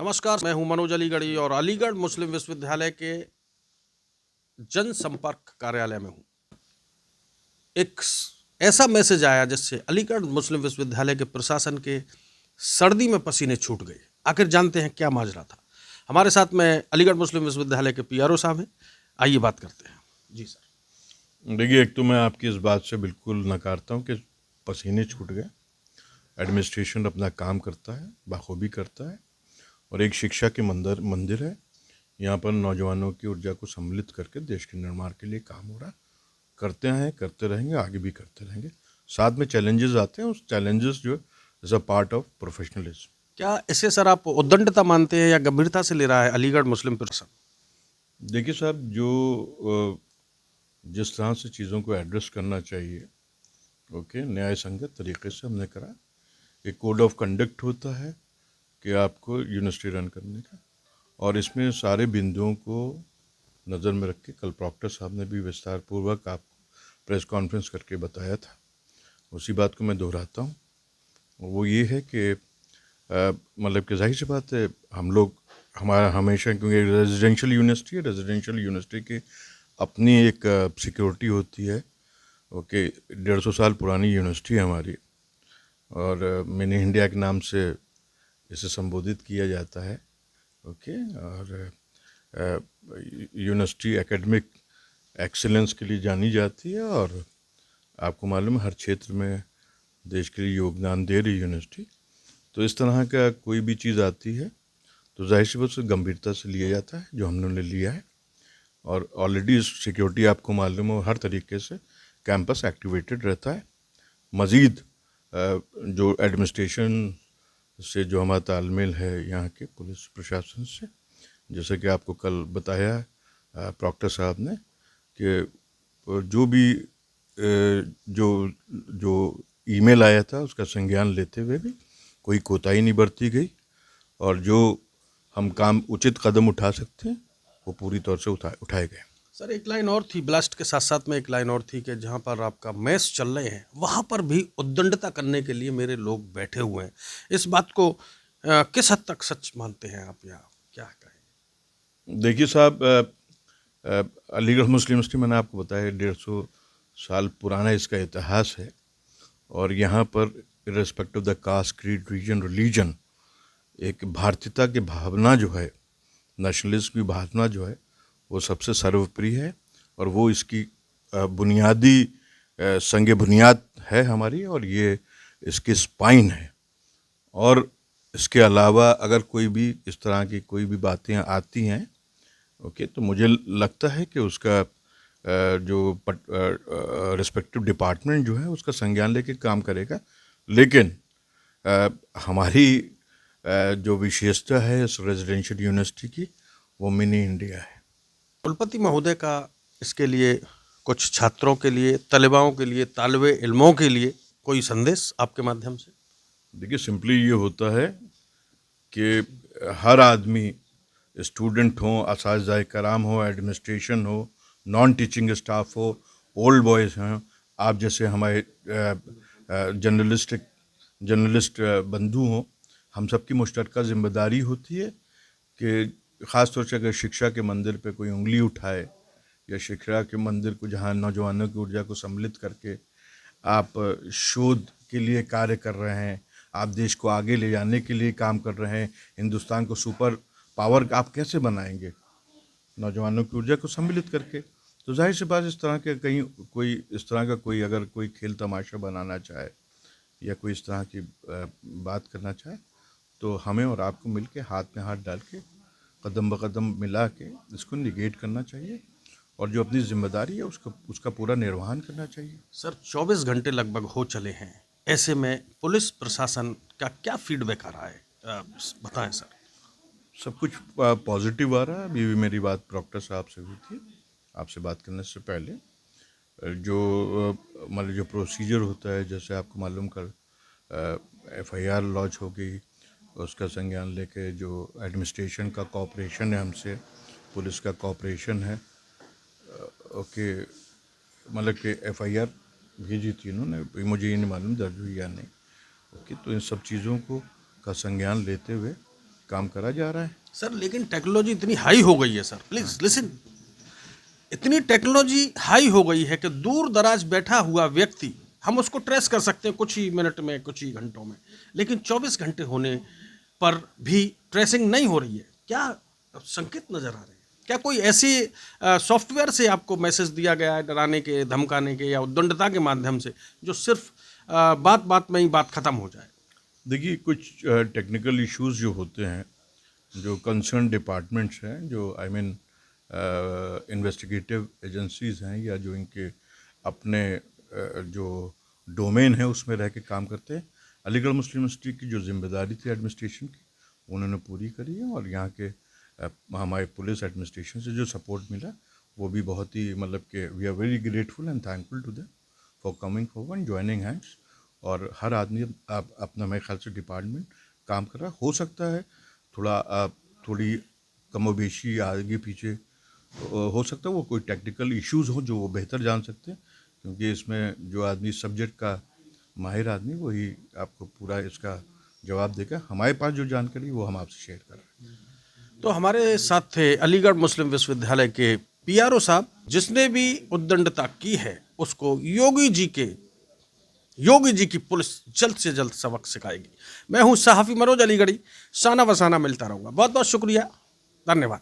नमस्कार, मैं हूं मनोज अलीगढ़ी और अलीगढ़ मुस्लिम विश्वविद्यालय के जनसंपर्क कार्यालय में हूं। ऐसा मैसेज आया जिससे अलीगढ़ मुस्लिम विश्वविद्यालय के प्रशासन के सर्दी में पसीने छूट गए। आखिर जानते हैं क्या माजरा था। हमारे साथ में अलीगढ़ मुस्लिम विश्वविद्यालय के पीआरओ साहब हैं। आइए बात करते हैं। जी सर। देखिए, एक तो मैं आपकी इस बात से बिल्कुल नकारता हूँ कि पसीने छूट गए। एडमिनिस्ट्रेशन अपना काम करता है, बाखूबी करता है, और एक शिक्षा के मंदिर है। यहाँ पर नौजवानों की ऊर्जा को सम्मिलित करके देश के निर्माण के लिए काम हो रहा है। करते हैं, करते रहेंगे, आगे भी करते रहेंगे। साथ में चैलेंजेस आते हैं, उस चैलेंजेस जो is a part of professionalism. क्या इसे सर आप उद्दंडता मानते हैं या गंभीरता से ले रहा है अलीगढ़ मुस्लिम प्रशासन? देखिए साहब, जो जिस तरह से चीज़ों को एड्रेस करना चाहिए, ओके, न्याय संगत तरीके से हमने करा। एक कोड ऑफ कंडक्ट होता है कि आपको यूनिवर्सिटी रन करने का, और इसमें सारे बिंदुओं को नज़र में रख के कल प्रॉक्टर साहब ने भी विस्तार पूर्वक आपको प्रेस कॉन्फ्रेंस करके बताया था। उसी बात को मैं दोहराता हूँ। वो ये है कि मतलब कि जाहिर सी बात है, हम लोग हमारा हमेशा, क्योंकि रेजिडेंशियल यूनिवर्सिटी है, रेजिडेंशियल यूनिवर्सिटी की अपनी एक सिक्योरिटी होती है। ओके, 150 साल पुरानी यूनिवर्सिटी है हमारी, और मिनी इंडिया के नाम से इसे संबोधित किया जाता है। ओके, और यूनिवर्सिटी एकेडमिक एक्सीलेंस के लिए जानी जाती है, और आपको मालूम है हर क्षेत्र में देश के लिए योगदान दे रही यूनिवर्सिटी। तो इस तरह का कोई भी चीज़ आती है तो जाहिर सी बात से गंभीरता से लिया जाता है, जो हमने लिया है। और ऑलरेडी सिक्योरिटी आपको मालूम हो, हर तरीके से कैंपस एक्टिवेटेड रहता है। मज़ीद जो एडमिनिस्ट्रेशन से जो हमारा तालमेल है यहाँ के पुलिस प्रशासन से, जैसे कि आपको कल बताया प्रॉक्टर साहब ने कि जो भी जो जो ईमेल आया था उसका संज्ञान लेते हुए भी कोई कोताही नहीं बरती गई, और जो हम काम उचित कदम उठा सकते हैं वो पूरी तौर से उठाए गए। सर एक लाइन और थी, ब्लास्ट के साथ साथ में एक लाइन और थी कि जहां पर आपका मैच चल रहे हैं वहां पर भी उद्दंडता करने के लिए मेरे लोग बैठे हुए हैं। इस बात को किस हद तक सच मानते हैं आप, या क्या कहें? देखिए साहब, अलीगढ़ मुस्लिम यूनिवर्सिटी, मैंने आपको बताया 150 साल पुराना इसका इतिहास है, और यहाँ पर respect of the caste, creed, region, religion, एक भारतीयता की भावना जो है, नेशनलिज्म की भावना जो है, वो सबसे सर्वोपरि है, और वो इसकी बुनियादी संग बुनियाद है हमारी, और ये इसकी स्पाइन है। और इसके अलावा अगर कोई भी इस तरह की कोई भी बातें आती हैं, ओके, तो मुझे लगता है कि उसका जो रिस्पेक्टिव डिपार्टमेंट जो है उसका संज्ञान लेके काम करेगा। लेकिन हमारी जो विशेषता है इस रेजिडेंशियल यूनिवर्सिटी की, वो मिनी इंडिया है। कुलपति महोदय का इसके लिए कुछ छात्रों के लिए, तलबाओं के लिए, तालिबे इल्मों के लिए कोई संदेश आपके माध्यम से? देखिए, सिंपली ये होता है कि हर आदमी, स्टूडेंट हो, असातिज़ाए कराम हो, एडमिनिस्ट्रेशन हो, नॉन टीचिंग स्टाफ हो, ओल्ड बॉयज़ हैं, आप जैसे हमारे जर्नलिस्ट बंधु हों, हम सबकी मुश्तरका ज़िम्मेदारी होती है कि ख़ास तौर से अगर शिक्षा के मंदिर पे कोई उंगली उठाए, या शिक्षा के मंदिर को जहाँ नौजवानों की ऊर्जा को सम्मिलित करके आप शोध के लिए कार्य कर रहे हैं, आप देश को आगे ले जाने के लिए काम कर रहे हैं, हिंदुस्तान को सुपर पावर आप कैसे बनाएंगे नौजवानों की ऊर्जा को सम्मिलित करके। तो जाहिर सी बात, इस तरह के कहीं कोई इस तरह का कोई अगर कोई खेल तमाशा बनाना चाहे या कोई इस तरह की बात करना चाहे, तो हमें और आपको मिल के हाथ में हाथ डाल के कदम ब कदम मिला के इसको निगेट करना चाहिए, और जो अपनी जिम्मेदारी है उसका पूरा निर्वहन करना चाहिए। सर 24 घंटे लगभग हो चले हैं, ऐसे में पुलिस प्रशासन का क्या फीडबैक आ रहा है? बताएं सर। सब कुछ पॉजिटिव आ रहा है। अभी भी मेरी बात प्रॉक्टर साहब से हुई थी आपसे बात करने से पहले। जो मतलब जो प्रोसीजर होता है, जैसे आपको मालूम, कर FIR लॉन्च हो गई, उसका संज्ञान लेके जो एडमिनिस्ट्रेशन का कॉपरेशन है हमसे, पुलिस का कॉपरेशन है, ओके, मतलब कि FIR भेजी थी इन्होंने, मुझे ये नहीं मालूम दर्ज हुई या नहीं। ओके, तो इन सब चीज़ों को का संज्ञान लेते हुए काम करा जा रहा है। सर लेकिन टेक्नोलॉजी इतनी हाई हो गई है सर, प्लीज लिसन, इतनी टेक्नोलॉजी हाई हो गई है कि दूर दराज बैठा हुआ व्यक्ति हम उसको ट्रेस कर सकते हैं कुछ ही मिनट में, कुछ ही घंटों में, लेकिन 24 घंटे होने पर भी ट्रेसिंग नहीं हो रही है। क्या संकेत नजर आ रहे हैं? क्या कोई ऐसी सॉफ्टवेयर से आपको मैसेज दिया गया है डराने के, धमकाने के या उद्दंडता के माध्यम से, जो सिर्फ बात बात में ही बात खत्म हो जाए? देखिए, कुछ टेक्निकल इश्यूज जो होते हैं, जो कंसर्न डिपार्टमेंट्स हैं, जो आई मीन इन्वेस्टिगेटिव एजेंसीज हैं, या जो इनके अपने जो डोमेन है उसमें रह के काम करते हैं, अलीगढ़ मुस्लिम यूनिवर्सिटी की जो जिम्मेदारी थी एडमिनिस्ट्रेशन की, उन्होंने पूरी करी है। और यहाँ के हमारे पुलिस एडमिनिस्ट्रेशन से जो सपोर्ट मिला वो भी बहुत ही, मतलब कि we are very grateful and thankful to them for coming forward, joining hands. और हर आदमी अपना, मेरे ख्याल से डिपार्टमेंट काम कर रहा। हो सकता है थोड़ी कमोबेशी आगे पीछे हो सकता है, वो कोई टेक्निकल इश्यूज़ हो जो वो बेहतर जान सकते हैं, क्योंकि इसमें जो आदमी सब्जेक्ट का माहिर आदमी, वही आपको पूरा इसका जवाब देगा। हमारे पास जो जानकारी वो हम आपसे शेयर कर रहे हैं। तो हमारे साथ थे अलीगढ़ मुस्लिम विश्वविद्यालय के पीआरओ साहब, जिसने भी उद्दंडता की है उसको योगी जी की पुलिस जल्द से जल्द सबक सिखाएगी। मैं हूं सहाफ़ी मनोज अलीगढ़ी, शाना बसाना मिलता रहूँगा। बहुत बहुत शुक्रिया, धन्यवाद।